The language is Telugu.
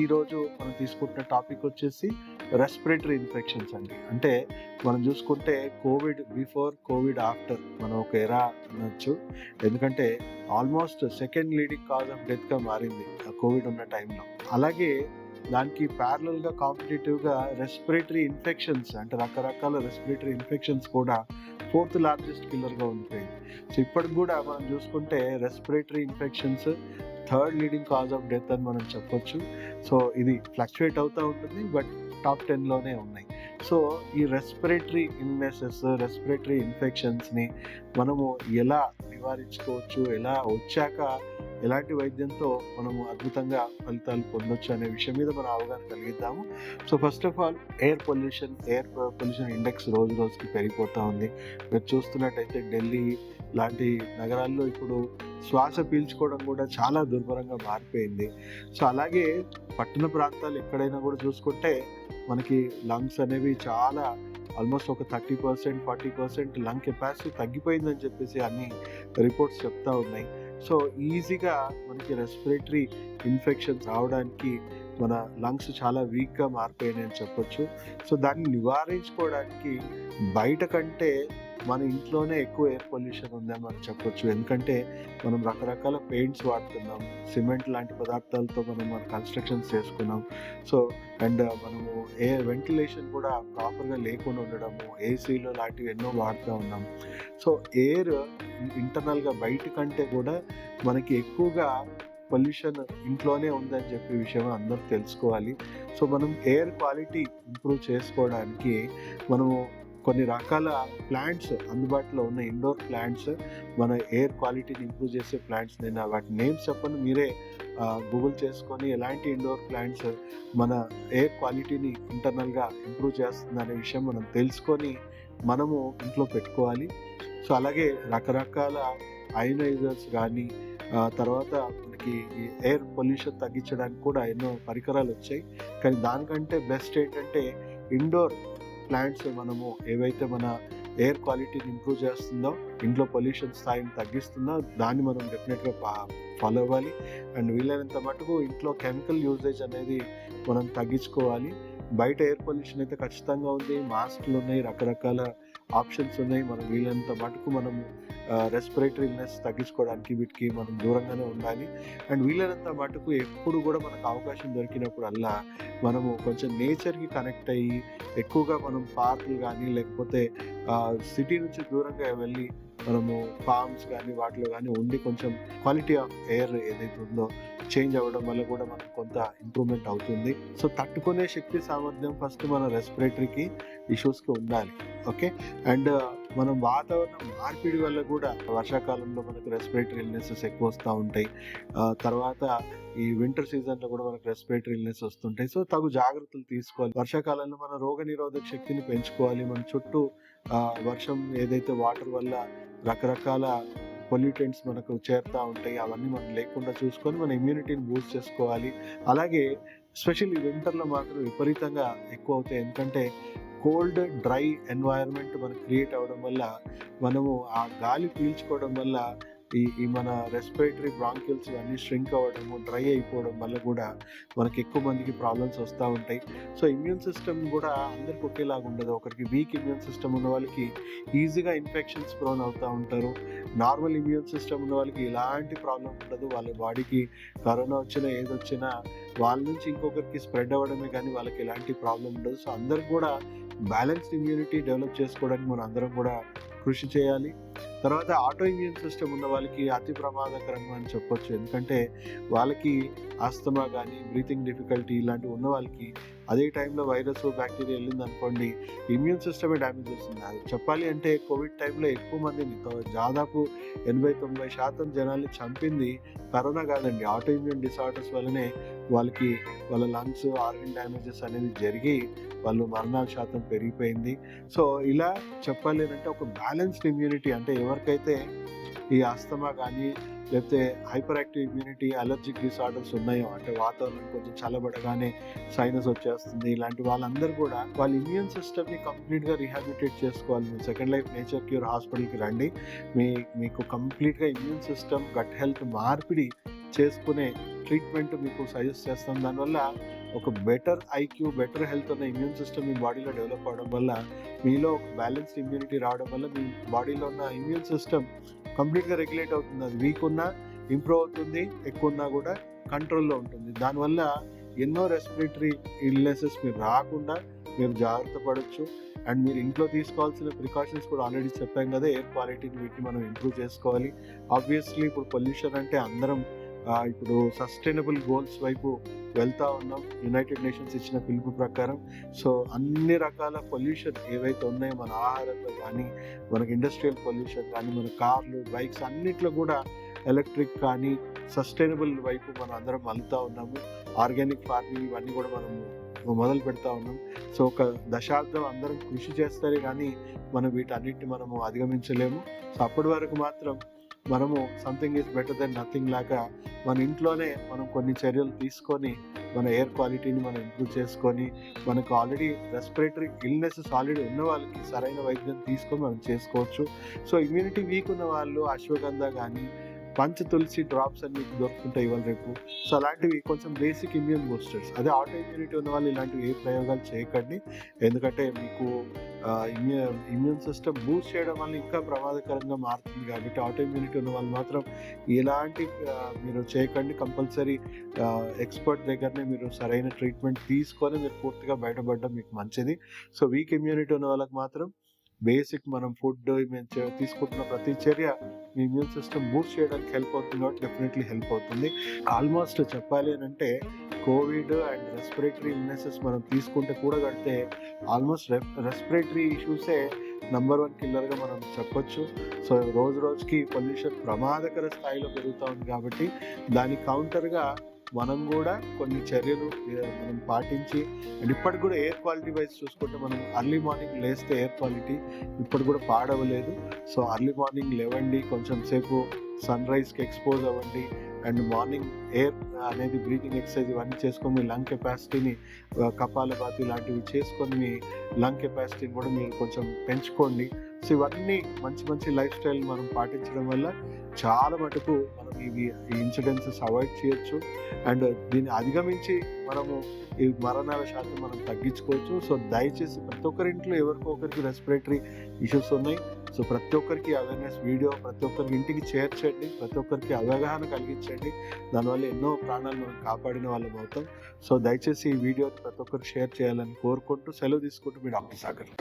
ఈరోజు మనం తీసుకుంటున్న టాపిక్ వచ్చేసి రెస్పిరేటరీ ఇన్ఫెక్షన్స్ అండి. అంటే మనం చూసుకుంటే కోవిడ్ బిఫోర్, కోవిడ్ ఆఫ్టర్ మనం ఒక ఎరా అనొచ్చు. ఎందుకంటే almost second leading cause of డెత్‌గా మారింది ఆ కోవిడ్ ఉన్న టైంలో. అలాగే దానికి ప్యారలల్‌గా కాంపిటీటివ్‌గా రెస్పిరేటరీ ఇన్ఫెక్షన్స్ అంటే రకరకాల రెస్పిరేటరీ ఇన్ఫెక్షన్స్ కూడా ఫోర్త్ లార్జెస్ట్ కిల్లర్‌గా ఉండిపోయింది. సో ఇప్పటికి కూడా మనం చూసుకుంటే respiratory infections third leading cause of death అని మనం చెప్పొచ్చు. సో ఇది ఫ్లక్చుయేట్ అవుతూ ఉంటుంది. బట్ టాప్ 10లోనే ఉన్నాయి. సో ఈ రెస్పిరేటరీ ఇల్నెసెస్, రెస్పిరేటరీ ఇన్ఫెక్షన్స్‌ని మనము ఎలా నివారించుకోవచ్చు, ఎలా వచ్చాక ఎలాంటి వైద్యంతో మనము అద్భుతంగా ఫలితాలు పొందొచ్చు అనే విషయం మీద మనం అవగాహన కలిగిద్దాము. So first of all air pollution index రోజు రోజుకి పెరిగిపోతూ ఉంది. మీరు చూస్తున్నట్టయితే ఢిల్లీ లాంటి నగరాల్లో ఇప్పుడు శ్వాస పీల్చుకోవడం కూడా చాలా దుర్భరంగా మారిపోయింది. సో అలాగే పట్టణ ప్రాంతాలు ఎక్కడైనా కూడా చూసుకుంటే మనకి లంగ్స్ అనేవి చాలా ఆల్మోస్ట్ ఒక 30%, 40% లంగ్ కెపాసిటీ తగ్గిపోయిందని చెప్పేసి అన్ని రిపోర్ట్స్ చెప్తా ఉన్నాయి. సో ఈజీగా మనకి రెస్పిరేటరీ ఇన్ఫెక్షన్స్ రావడానికి మన లంగ్స్ చాలా వీక్గా మారిపోయినాయి అని చెప్పొచ్చు. సో దాన్ని నివారించుకోవడానికి బయట కంటే మన ఇంట్లోనే ఎక్కువ ఎయిర్ పొల్యూషన్ ఉందని మనం చెప్పొచ్చు. ఎందుకంటే మనం రకరకాల పెయింట్స్ వాడుతున్నాం, సిమెంట్ లాంటి పదార్థాలతో మన కన్స్ట్రక్షన్స్ చేసుకున్నాం. సో అండ్ మనము ఎయిర్ వెంటిలేషన్ కూడా ప్రాపర్గా లేకుండా ఉండడము, ఏసీలు లాంటివి ఎన్నో వాడుతూ ఉన్నాం. సో ఎయిర్ ఇంటర్నల్గా బయట కంటే కూడా మనకి ఎక్కువగా పొల్యూషన్ ఇంట్లోనే ఉందని చెప్పే విషయం అందరూ తెలుసుకోవాలి. సో మనం ఎయిర్ క్వాలిటీ ఇంప్రూవ్ చేసుకోవడానికి మనము కొన్ని రకాల ప్లాంట్స్ అందుబాటులో ఉన్న ఇండోర్ ప్లాంట్స్, మన ఎయిర్ క్వాలిటీని ఇంప్రూవ్ చేసే ప్లాంట్స్, నేను వాటి నేమ్స్ చెప్పను, మీరే గూగుల్ చేసుకొని ఎలాంటి ఇండోర్ ప్లాంట్స్ మన ఎయిర్ క్వాలిటీని ఇంటర్నల్గా ఇంప్రూవ్ చేస్తుంది అనే విషయం మనం తెలుసుకొని మనము ఇంట్లో పెట్టుకోవాలి. సో అలాగే రకరకాల అయనైజర్స్ కానీ తర్వాత మనకి ఈ ఎయిర్ పొల్యూషన్ తగ్గించడానికి కూడా ఎన్నో పరికరాలు వచ్చాయి. కానీ దానికంటే బెస్ట్ ఏంటంటే ఇండోర్ ప్లాంట్స్ మనము ఏవైతే మన ఎయిర్ క్వాలిటీని ఇంప్రూవ్ చేస్తుందో, ఇంట్లో పొల్యూషన్ స్థాయిని తగ్గిస్తుందో దాన్ని మనం డెఫినెట్గా ఫాలో అవ్వాలి. అండ్ వీలైనంత మటుకు ఇంట్లో కెమికల్ యూసేజ్ అనేది మనం తగ్గించుకోవాలి. బయట ఎయిర్ పొల్యూషన్ అయితే ఖచ్చితంగా ఉంది, మాస్క్లు ఉన్నాయి, రకరకాల ఆప్షన్స్ ఉన్నాయి. మనం వీలైనంత మటుకు మనము రెస్పిరేటరీ ఇల్నెస్ తగ్గించుకోవడానికి వీటికి మనం దూరంగానే ఉండాలి. అండ్ వీలైనంత మటుకు ఎప్పుడు కూడా మనకు అవకాశం దొరికినప్పుడల్లా మనము కొంచెం నేచర్కి కనెక్ట్ అయ్యి ఎక్కువగా మనం పార్కులు కానీ లేకపోతే సిటీ నుంచి దూరంగా వెళ్ళి మనము ఫార్మ్స్ కానీ వాటిలో కానీ ఉండి కొంచెం క్వాలిటీ ఆఫ్ ఎయిర్ ఏదైతే ఉందో చేంజ్ అవ్వడం వల్ల కూడా మనకు కొంత ఇంప్రూవ్మెంట్ అవుతుంది. సో తట్టుకునే శక్తి సామర్థ్యం ఫస్ట్ మన రెస్పిరేటరీకి ఇష్యూస్కి ఉండాలి. ఓకే. అండ్ మనం వాతావరణం మార్పిడి వల్ల కూడా వర్షాకాలంలో మనకు రెస్పిరేటరీ ఇల్నెసెస్ ఎక్కువ వస్తూ ఉంటాయి. తర్వాత ఈ వింటర్ సీజన్లో కూడా మనకు రెస్పిరేటరీ ఇల్నెస్ వస్తుంటాయి. సో తగు జాగ్రత్తలు తీసుకోవాలి. వర్షాకాలంలో మన రోగ నిరోధక శక్తిని పెంచుకోవాలి. మన చుట్టూ వర్షం ఏదైతే వాటర్ వల్ల రకరకాల పొల్యూటెంట్స్ మనకు చేరుతూ ఉంటాయి, అవన్నీ మనం లేకుండా చూసుకొని మన ఇమ్యూనిటీని బూస్ట్ చేసుకోవాలి. అలాగే ఎస్పెషల్లీ వింటర్లో మాత్రం విపరీతంగా ఎక్కువ అవుతాయి. ఎందుకంటే కోల్డ్ డ్రై ఎన్వైరన్మెంట్ మనకు క్రియేట్ అవ్వడం వల్ల మనము ఆ గాలి పీల్చుకోవడం వల్ల ఈ మన రెస్పిరేటరీ బ్రాంకిల్స్ అన్నీ ష్రింక్ అవ్వడము, డ్రై అయిపోవడం వల్ల కూడా మనకి ఎక్కువ మందికి ప్రాబ్లమ్స్ వస్తూ ఉంటాయి. సో ఇమ్యూన్ సిస్టమ్ కూడా అందరికి ఒకేలాగా ఉండదు. ఒకరికి వీక్ ఇమ్యూన్ సిస్టమ్ ఉన్న వాళ్ళకి ఈజీగా ఇన్ఫెక్షన్స్ ప్రోన్ అవుతూ ఉంటారు. నార్మల్ ఇమ్యూన్ సిస్టమ్ ఉన్న వాళ్ళకి ఎలాంటి ప్రాబ్లం ఉండదు. వాళ్ళ బాడీకి కరోనా వచ్చినా ఏదొచ్చినా వాళ్ళ నుంచి ఇంకొకరికి స్ప్రెడ్ అవ్వడమే కానీ వాళ్ళకి ఎలాంటి ప్రాబ్లం ఉండదు. సో అందరికి కూడా బ్యాలెన్స్డ్ ఇమ్యూనిటీ డెవలప్ చేసుకోవడానికి మనం అందరం కూడా కృషి చేయాలి. తర్వాత ఆటో ఇమ్యూన్ సిస్టమ్ ఉన్న వాళ్ళకి అతి ప్రమాదకరంగా అని చెప్పొచ్చు. ఎందుకంటే వాళ్ళకి ఆస్తమా కానీ బ్రీతింగ్ డిఫికల్టీ ఇలాంటివి ఉన్న వాళ్ళకి అదే టైంలో వైరస్ బ్యాక్టీరియా వెళ్ళింది అనుకోండి, ఇమ్యూన్ సిస్టమే డ్యామేజ్ వస్తుంది. అది చెప్పాలి అంటే కోవిడ్ టైంలో ఎక్కువ మందిని దాదాపు 80-90% జనాల్ని చంపింది కరోనా కాదండి, ఆటో ఇమ్యూన్ డిసార్డర్స్ వల్లనే వాళ్ళ లంగ్స్ ఆర్గన్ డ్యామేజెస్ అనేవి జరిగి వాళ్ళు మరణాల శాతం పెరిగిపోయింది. సో ఇలా చెప్పాలి అంటే ఒక బ్యాలెన్స్డ్ ఇమ్యూనిటీ, అంటే ఎవరికైతే ఈ ఆస్తమా కానీ లేకపోతే hyper active immunity, allergic disorders ఉన్నాయో, అంటే వాతావరణం కొంచెం చల్లబడగానే సైనస్ వచ్చేస్తుంది, ఇలాంటి వాళ్ళందరూ కూడా వాళ్ళ ఇమ్యూన్ సిస్టమ్ని కంప్లీట్గా రీహాబిలిటేట్ చేసుకోవాలి. మీరు సెకండ్ లైఫ్ నేచర్ క్యూర్ హాస్పిటల్కి రండి. మీకు కంప్లీట్గా ఇమ్యూన్ సిస్టమ్, గట్ హెల్త్ మార్పిడి చేసుకునే ట్రీట్మెంట్ మీకు సజెస్ట్ చేస్తాం. దానివల్ల ఒక బెటర్ ఐక్యూ, బెటర్ హెల్త్ ఉన్న ఇమ్యూన్ సిస్టమ్ మీ బాడీలో డెవలప్ అవ్వడం వల్ల, మీలో ఒక బ్యాలెన్స్డ్ ఇమ్యూనిటీ రావడం వల్ల మీ బాడీలో ఉన్న ఇమ్యూన్ సిస్టమ్ కంప్లీట్గా రెగ్యులేట్ అవుతుంది. అది వీక్ ఉన్నా ఇంప్రూవ్ అవుతుంది, ఎక్కువ ఉన్నా కూడా కంట్రోల్లో ఉంటుంది. దానివల్ల ఎన్నో రెస్పిరేటరీ ఇల్నెసెస్ మీరు రాకుండా మీరు జాగ్రత్త పడవచ్చు. అండ్ మీరు ఇంట్లో తీసుకోవాల్సిన ప్రికాషన్స్ కూడా ఆల్రెడీ చెప్పాం కదా. ఎయిర్ క్వాలిటీని వీటిని మనం ఇంప్రూవ్ చేసుకోవాలి. ఆబ్వియస్లీ ఇప్పుడు పొల్యూషన్ అంటే అందరం ఇప్పుడు సస్టైనబుల్ గోల్స్ వైపు వెళ్తా ఉన్నాం యునైటెడ్ నేషన్స్ ఇచ్చిన పిలుపు ప్రకారం. సో అన్ని రకాల పొల్యూషన్ ఏవైతే ఉన్నాయో మన ఆహారంలో కానీ, మనకి ఇండస్ట్రియల్ పొల్యూషన్ కానీ, మన కార్లు, బైక్స్ అన్నిట్లో కూడా ఎలక్ట్రిక్ కానీ సస్టైనబుల్ వైపు మనం అందరం మలుతా ఉన్నాము. ఆర్గానిక్ ఫార్మింగ్ ఇవన్నీ కూడా మనం మొదలు పెడతా ఉన్నాం. సో ఒక దశాబ్దం అందరం కృషి చేస్తారే కానీ మనం వీటన్నిటిని మనము అధిగమించలేము. సో అప్పటి వరకు మాత్రం మనము something is better than nothing లాగా మన ఇంట్లోనే మనం కొన్ని చర్యలు తీసుకొని మన ఎయిర్ క్వాలిటీని మనం ఇంప్రూవ్ చేసుకొని, మనకు ఆల్రెడీ రెస్పిరేటరీ ఇల్నెసెస్ ఆల్రెడీ ఉన్న వాళ్ళకి సరైన వైద్యం తీసుకొని మనం చేసుకోవచ్చు. సో ఇమ్యూనిటీ వీక్ ఉన్న వాళ్ళు అశ్వగంధ కానీ, పంచ తులసి డ్రాప్స్ అని మీకు దొరుకుతుంటాయి ఇవాళ రేపు. సో అలాంటివి కొంచెం బేసిక్ ఇమ్యూన్ బూస్టర్స్. అదే ఆటో ఇమ్యూనిటీ ఉన్న వాళ్ళు ఇలాంటివి ఏ ప్రయోగాలు చేయకండి. ఎందుకంటే మీకు ఇమ్యూన్ సిస్టమ్ బూస్ట్ చేయడం వల్ల ఇంకా ప్రమాదకరంగా మారుతుంది. కాబట్టి ఆటో ఇమ్యూనిటీ ఉన్న వాళ్ళు మాత్రం ఇలాంటి మీరు చేయకండి. కంపల్సరీ ఎక్స్పర్ట్ దగ్గరనే మీరు సరైన ట్రీట్మెంట్ తీసుకొని మీరు పూర్తిగా బయటపడడం మీకు మంచిది. సో వీక్ ఇమ్యూనిటీ ఉన్న వాళ్ళకి మాత్రం బేసిక్ మనం ఫుడ్ మేము తీసుకుంటున్న ప్రతి చర్య మీ ఇమ్యూన్ సిస్టమ్ బూస్ట్ చేయడానికి హెల్ప్ అవుతుంది. కాబట్టి డెఫినెట్లీ హెల్ప్ అవుతుంది. ఆల్మోస్ట్ చెప్పాలి అని అంటే కోవిడ్ అండ్ రెస్పిరేటరీ ఇల్నెసెస్ మనం తీసుకుంటే కూడా కడితే ఆల్మోస్ట్ రెస్పిరేటరీ ఇష్యూసే నంబర్ 1 కిల్లర్గా మనం చెప్పొచ్చు. సో రోజు రోజుకి పొల్యూషన్ ప్రమాదకర స్థాయిలో పెరుగుతూ ఉంది. కాబట్టి దానికి కౌంటర్గా మనం కూడా కొన్ని చర్యలు మనం పాటించి, అండ్ ఇప్పటికి కూడా ఎయిర్ క్వాలిటీ వైజ్ చూసుకుంటే మనం అర్లీ మార్నింగ్ లేస్తే ఎయిర్ క్వాలిటీ ఇప్పుడు కూడా పాడవలేదు. సో అర్లీ మార్నింగ్ లేవండి, కొంచెం సేపు సన్ రైజ్కి ఎక్స్పోజ్ అవ్వండి, అండ్ మార్నింగ్ ఎయిర్ అనేది బ్రీతింగ్ ఎక్సర్సైజ్ ఇవన్నీ చేసుకొని మీ లంగ్ కెపాసిటీని, కపాలభాతి ఇలాంటివి చేసుకొని మీ లంగ్ కెపాసిటీని కూడా మీరు కొంచెం పెంచుకోండి. సో ఇవన్నీ మంచి మంచి లైఫ్ స్టైల్ మనం పాటించడం వల్ల చాలా మటుకు మనం ఈ ఇన్సిడెన్సెస్ అవాయిడ్ చేయొచ్చు. అండ్ దీన్ని అధిగమించి మనము ఈ మరణాల శాతం మనం తగ్గించుకోవచ్చు. సో దయచేసి ప్రతి ఒక్కరి ఇంట్లో ఎవరికో ఒకరికి రెస్పిరేటరీ ఇష్యూస్ ఉన్నాయి. సో ప్రతి ఒక్కరికి అవేర్నెస్ వీడియో ప్రతి ఒక్కరికి ఇంటికి చేర్చండి, ప్రతి ఒక్కరికి అవగాహన కలిగించండి. దానివల్ల ఎన్నో ప్రాణాలు మనం కాపాడిన వాళ్ళం అవుతాం. సో దయచేసి ఈ వీడియోని ప్రతి ఒక్కరికి షేర్ చేయాలని కోరుకుంటూ సెలవు తీసుకుంటూ మీ డాక్టర్ సాగర్.